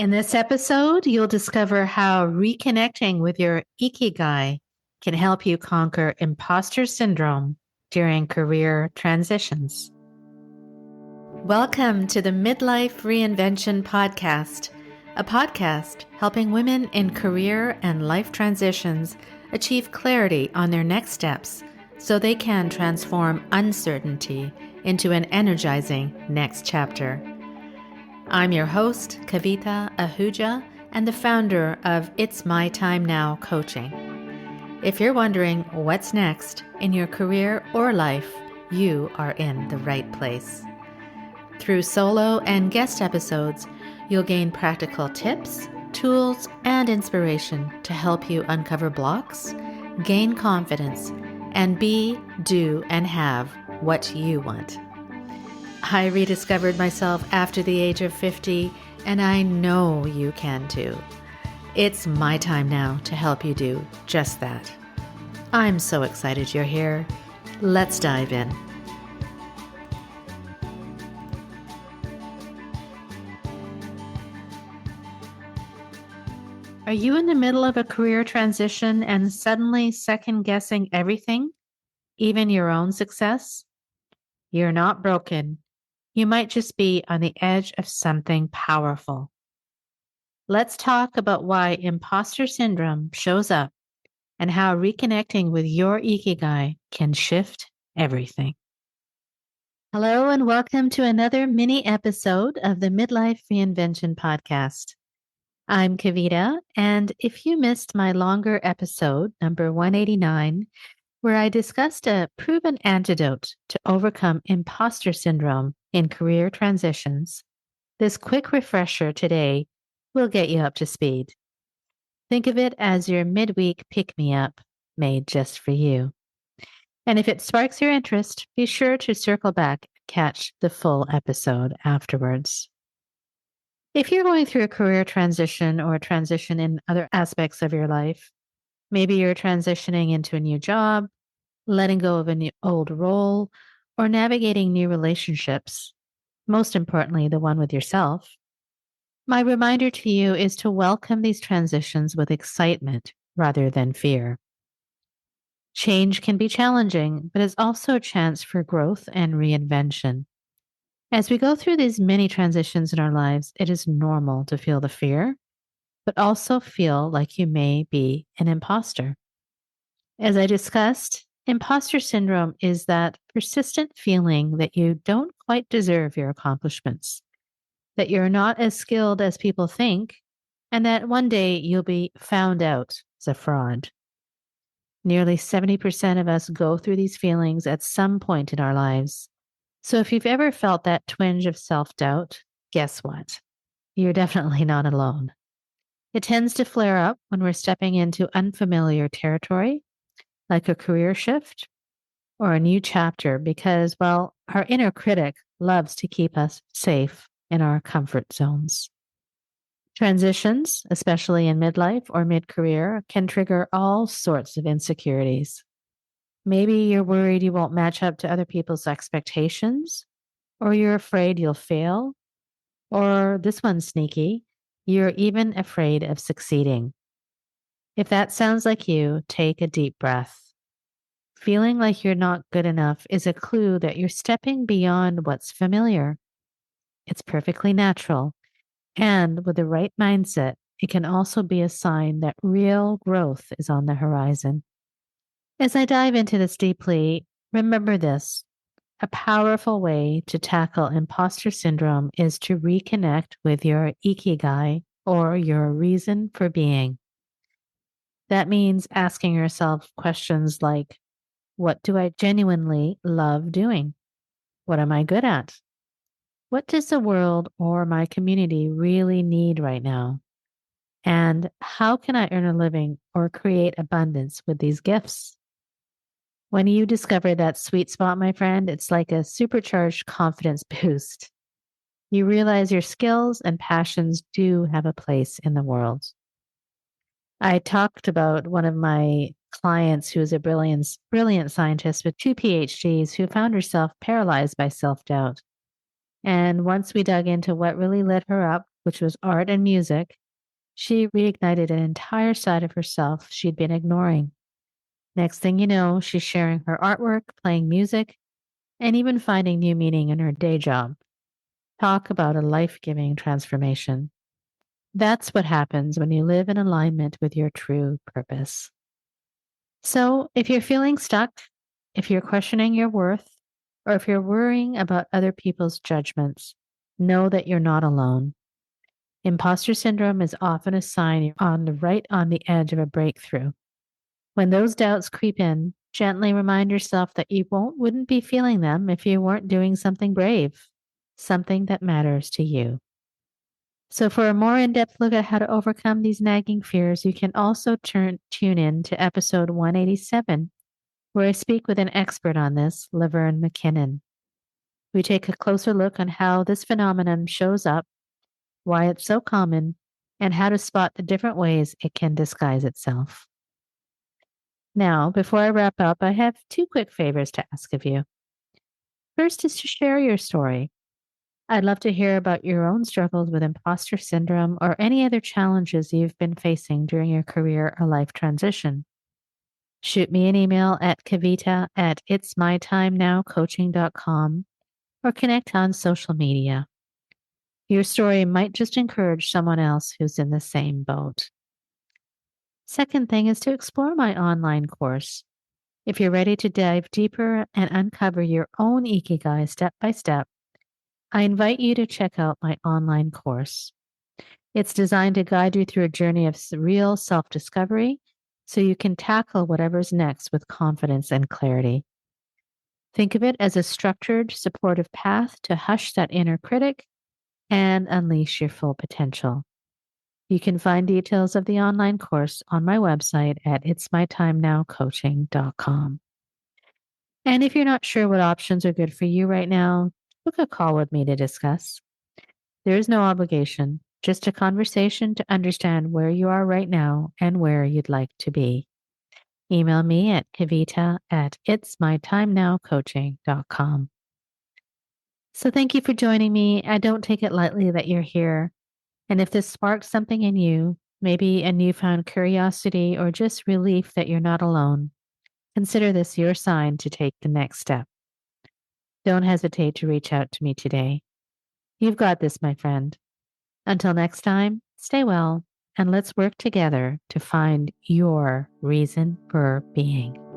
In this episode, you'll discover how reconnecting with your Ikigai can help you conquer imposter syndrome during career transitions. Welcome to the Midlife Reinvention Podcast, a podcast helping women in career and life transitions achieve clarity on their next steps so they can transform uncertainty into an energizing next chapter. I'm your host, Kavita Ahuja, and the founder of It's My Time Now Coaching. If you're wondering what's next in your career or life, you are in the right place. Through solo and guest episodes, you'll gain practical tips, tools, and inspiration to help you uncover blocks, gain confidence, and be, do, and have what you want. I rediscovered myself after the age of 50, and I know you can too. It's my time now to help you do just that. I'm so excited you're here. Let's dive in. Are you in the middle of a career transition and suddenly second-guessing everything, even your own success? You're not broken. You might just be on the edge of something powerful. Let's talk about why imposter syndrome shows up and how reconnecting with your Ikigai can shift everything. Hello, and welcome to another mini episode of the Midlife Reinvention Podcast. I'm Kavita, and if you missed my longer episode, number 189, where I discussed a proven antidote to overcome imposter syndrome in career transitions, this quick refresher today will get you up to speed. Think of it as your midweek pick-me-up made just for you. And if it sparks your interest, be sure to circle back and catch the full episode afterwards. If you're going through a career transition or a transition in other aspects of your life, maybe you're transitioning into a new job, letting go of an old role, or navigating new relationships, most importantly, the one with yourself, my reminder to you is to welcome these transitions with excitement rather than fear. Change can be challenging, but it's also a chance for growth and reinvention. As we go through these many transitions in our lives, it is normal to feel the fear, but also feel like you may be an imposter. As I discussed, imposter syndrome is that persistent feeling that you don't quite deserve your accomplishments, that you're not as skilled as people think, and that one day you'll be found out as a fraud. Nearly 70% of us go through these feelings at some point in our lives. So if you've ever felt that twinge of self-doubt, guess what? You're definitely not alone. It tends to flare up when we're stepping into unfamiliar territory, like a career shift or a new chapter, because, well, our inner critic loves to keep us safe in our comfort zones. Transitions, especially in midlife or mid-career, can trigger all sorts of insecurities. Maybe you're worried you won't match up to other people's expectations, or you're afraid you'll fail, or this one's sneaky, you're even afraid of succeeding. If that sounds like you, take a deep breath. Feeling like you're not good enough is a clue that you're stepping beyond what's familiar. It's perfectly natural. And with the right mindset, it can also be a sign that real growth is on the horizon. As I dive into this deeply, remember this. A powerful way to tackle imposter syndrome is to reconnect with your Ikigai, or your reason for being. That means asking yourself questions like, what do I genuinely love doing? What am I good at? What does the world or my community really need right now? And how can I earn a living or create abundance with these gifts? When you discover that sweet spot, my friend, it's like a supercharged confidence boost. You realize your skills and passions do have a place in the world. I talked about one of my clients who is a brilliant scientist with 2 PhDs who found herself paralyzed by self-doubt. And once we dug into what really lit her up, which was art and music, she reignited an entire side of herself she'd been ignoring. Next thing you know, she's sharing her artwork, playing music, and even finding new meaning in her day job. Talk about a life giving transformation. That's what happens when you live in alignment with your true purpose. So, if you're feeling stuck, if you're questioning your worth, or if you're worrying about other people's judgments, know that you're not alone. Imposter syndrome is often a sign you're right on the edge of a breakthrough. When those doubts creep in, gently remind yourself that you wouldn't be feeling them if you weren't doing something brave, something that matters to you. So, for a more in depth look at how to overcome these nagging fears, you can also tune in to episode 187, where I speak with an expert on this, Laverne McKinnon. We take a closer look on how this phenomenon shows up, why it's so common, and how to spot the different ways it can disguise itself. Now, before I wrap up, I have two quick favors to ask of you. First is to share your story. I'd love to hear about your own struggles with imposter syndrome or any other challenges you've been facing during your career or life transition. Shoot me an email at Kavita at itsmytimenowcoaching.com or connect on social media. Your story might just encourage someone else who's in the same boat. Second thing is to explore my online course. If you're ready to dive deeper and uncover your own Ikigai step by step, I invite you to check out my online course. It's designed to guide you through a journey of real self discovery so you can tackle whatever's next with confidence and clarity. Think of it as a structured, supportive path to hush that inner critic and unleash your full potential. You can find details of the online course on my website at itsmytimenowcoaching.com. And if you're not sure what options are good for you right now, book a call with me to discuss. There is no obligation, just a conversation to understand where you are right now and where you'd like to be. Email me at Kavita at itsmytimenowcoaching.com. So thank you for joining me. I don't take it lightly that you're here. And if this sparks something in you, maybe a newfound curiosity or just relief that you're not alone, consider this your sign to take the next step. Don't hesitate to reach out to me today. You've got this, my friend. Until next time, stay well, and let's work together to find your reason for being.